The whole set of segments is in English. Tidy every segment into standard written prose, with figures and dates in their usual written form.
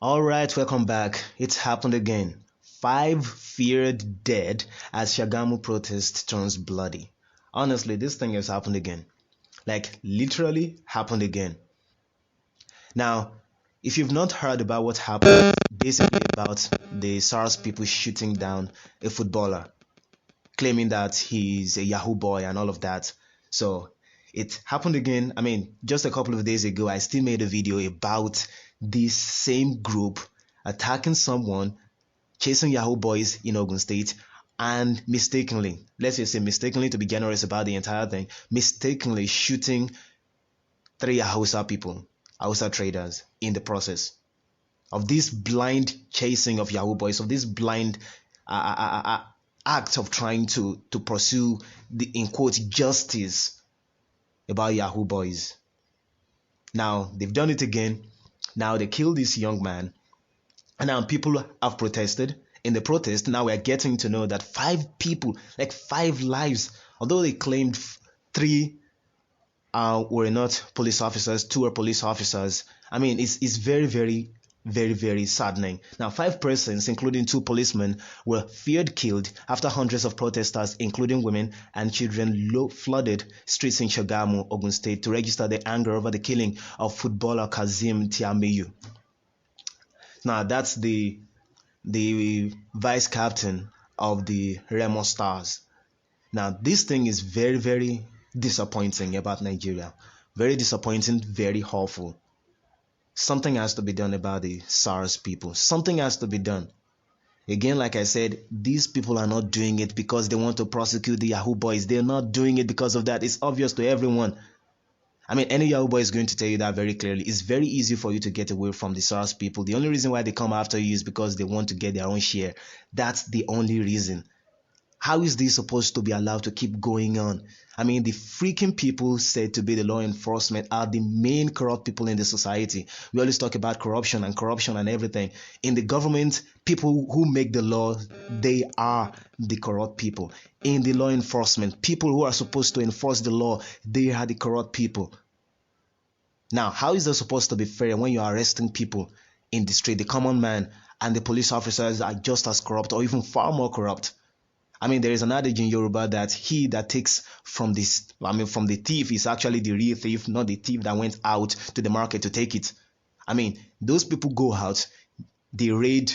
All right, welcome back. It's happened again. Five feared dead as Sagamu protest turns bloody. Honestly, this thing has happened again. Like, literally happened again. Now, if you've not heard about what happened, basically about the Sars people shooting down a footballer, claiming that he's a Yahoo boy and all of that. So it happened again. I mean, just a couple of days ago, I still made a video about this same group attacking someone, chasing Yahoo boys in Ogun State, and mistakenly, let's just say mistakenly to be generous about the entire thing, mistakenly shooting three Hausa people, Hausa traders in the process of this blind chasing of Yahoo boys, of this blind act of trying to pursue the in quotes justice about Yahoo boys. Now they've done it again. Now they killed this young man, and now people have protested. In the protest, now we're getting to know that five people, like five lives, although they claimed three were not police officers, two were police officers. I mean, it's very saddening. Now, five persons, including two policemen, were feared killed after hundreds of protesters, including women and children, flooded streets in Sagamu, Ogun State, to register their anger over the killing of footballer Kazim Tiamiyu. Now, that's the vice captain of the Remo Stars. Now, this thing is very disappointing about Nigeria. Very disappointing, very awful. Something has to be done about the Sars people. Something has to be done. Again, like I said, these people are not doing it because they want to prosecute the Yahoo boys. They're not doing it because of that. It's obvious to everyone. I mean, any Yahoo boy is going to tell you that very clearly. It's very easy for you to get away from the Sars people. The only reason why they come after you is because they want to get their own share. That's the only reason. How is this supposed to be allowed to keep going on? I mean, the freaking people said to be the law enforcement are the main corrupt people in the society. We always talk about corruption and everything. In the government, people who make the law, they are the corrupt people. In the law enforcement, people who are supposed to enforce the law, they are the corrupt people. Now, how is that supposed to be fair when you're arresting people in the street, the common man, and the police officers are just as corrupt or even far more corrupt? I mean, there is an adage in Yoruba that he that takes from the thief is actually the real thief, not the thief that went out to the market to take it. I mean, those people go out, they raid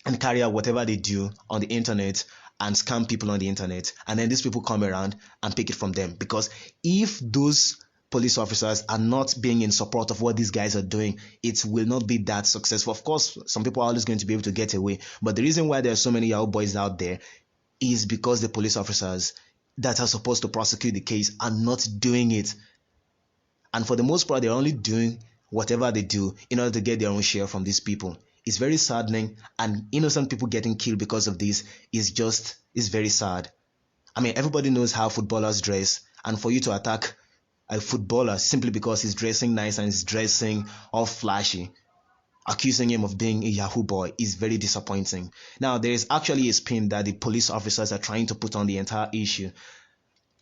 and carry out whatever they do on the internet and scam people on the internet, and then these people come around and pick it from them. Because if those police officers are not being in support of what these guys are doing, it will not be that successful. Of course, some people are always going to be able to get away, but the reason why there are so many Yahoo boys out there is because the police officers that are supposed to prosecute the case are not doing it. And for the most part, they're only doing whatever they do in order to get their own share from these people. It's very saddening, and innocent people getting killed because of this is very sad. I mean, everybody knows how footballers dress, and for you to attack a footballer simply because he's dressing nice and he's dressing all flashy, accusing him of being a Yahoo boy, is very disappointing. Now, there is actually a spin that the police officers are trying to put on the entire issue.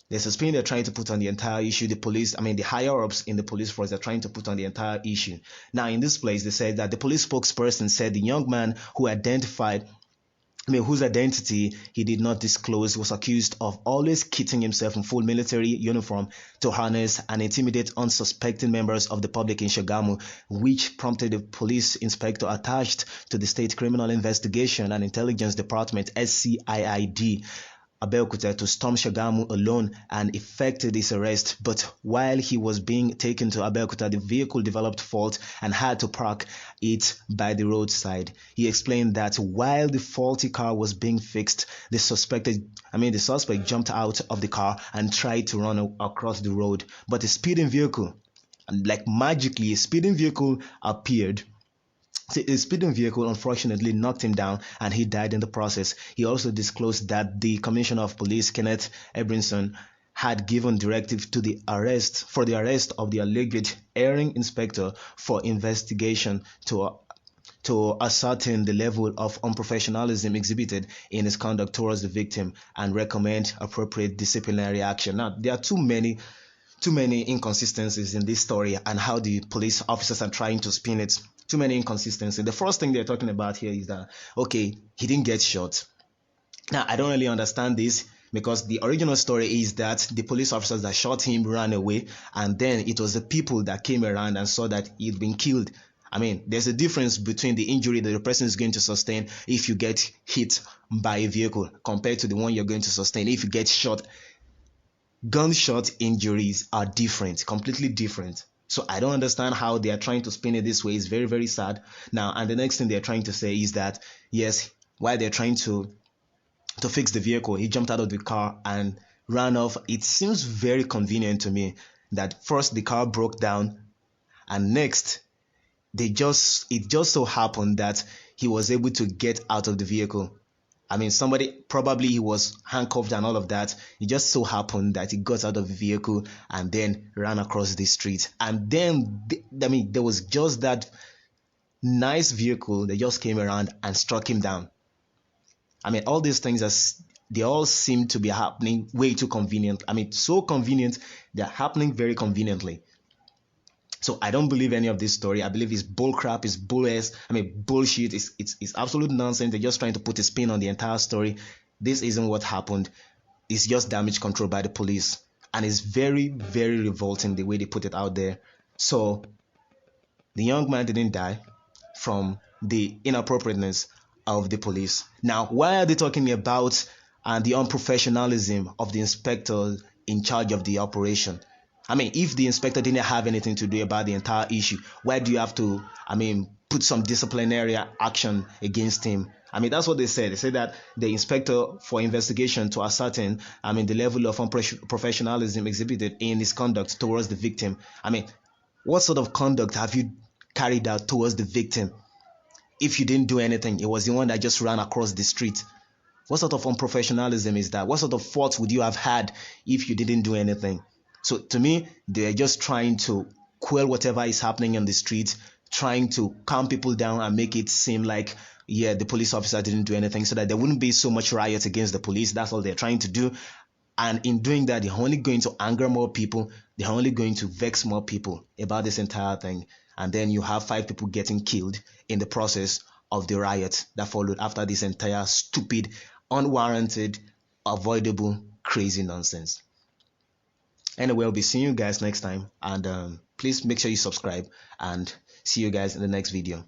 There's a spin they're trying to put on the entire issue. The higher-ups in the police force are trying to put on the entire issue. Now, in this place, they said that the police spokesperson said the young man whose identity he did not disclose was accused of always kitting himself in full military uniform to harness and intimidate unsuspecting members of the public in Sagamu, which prompted the police inspector attached to the State Criminal Investigation and Intelligence Department (SCIID) Abeokuta to storm Sagamu alone and effected his arrest. But while he was being taken to Abeokuta, the vehicle developed fault and had to park it by the roadside. He explained that while the faulty car was being fixed, the suspect jumped out of the car and tried to run across the road. But a speeding vehicle, like magically, a speeding vehicle appeared. A speeding vehicle unfortunately knocked him down and he died in the process. He also disclosed that the Commissioner of Police, Kenneth Ebrinson, had given directive to the arrest of the alleged erring inspector for investigation to ascertain the level of unprofessionalism exhibited in his conduct towards the victim and recommend appropriate disciplinary action. Now, there are too many inconsistencies in this story and how the police officers are trying to spin it. too many inconsistencies. The first thing they're talking about here is that, okay, he didn't get shot. Now, I don't really understand this, because the original story is that the police officers that shot him ran away, and then it was the people that came around and saw that he'd been killed. I mean, there's a difference between the injury that the person is going to sustain if you get hit by a vehicle compared to the one you're going to sustain if you get shot. Gunshot injuries are different, completely different. So I don't understand how they are trying to spin it this way. It's very, very sad. Now, and the next thing they're trying to say is that, yes, while they're trying to fix the vehicle, he jumped out of the car and ran off. It seems very convenient to me that first the car broke down, and next it just so happened that he was able to get out of the vehicle. I mean, somebody, probably he was handcuffed and all of that. It just so happened that he got out of the vehicle and then ran across the street. And then, I mean, there was just that nice vehicle that just came around and struck him down. I mean, all these things, they all seem to be happening way too convenient. I mean, so convenient, they're happening very conveniently. So I don't believe any of this story. I believe it's bullcrap, it's bullshit, it's absolute nonsense. They're just trying to put a spin on the entire story. This isn't what happened. It's just damage control by the police. And it's very, very revolting the way they put it out there. So the young man didn't die from the inappropriateness of the police. Now, why are they talking about the unprofessionalism of the inspector in charge of the operation? I mean, if the inspector didn't have anything to do about the entire issue, why do you have to, put some disciplinary action against him? I mean, that's what they said. They said that the inspector, for investigation to ascertain, the level of unprofessionalism exhibited in his conduct towards the victim. I mean, what sort of conduct have you carried out towards the victim? If you didn't do anything, it was the one that just ran across the street. What sort of unprofessionalism is that? What sort of fault would you have had if you didn't do anything? So to me, they're just trying to quell whatever is happening on the street, trying to calm people down and make it seem like, yeah, the police officer didn't do anything, so that there wouldn't be so much riot against the police. That's all they're trying to do. And in doing that, they're only going to anger more people. They're only going to vex more people about this entire thing. And then you have 5 people getting killed in the process of the riot that followed after this entire stupid, unwarranted, avoidable, crazy nonsense. Anyway, I'll be seeing you guys next time. And please make sure you subscribe, and see you guys in the next video.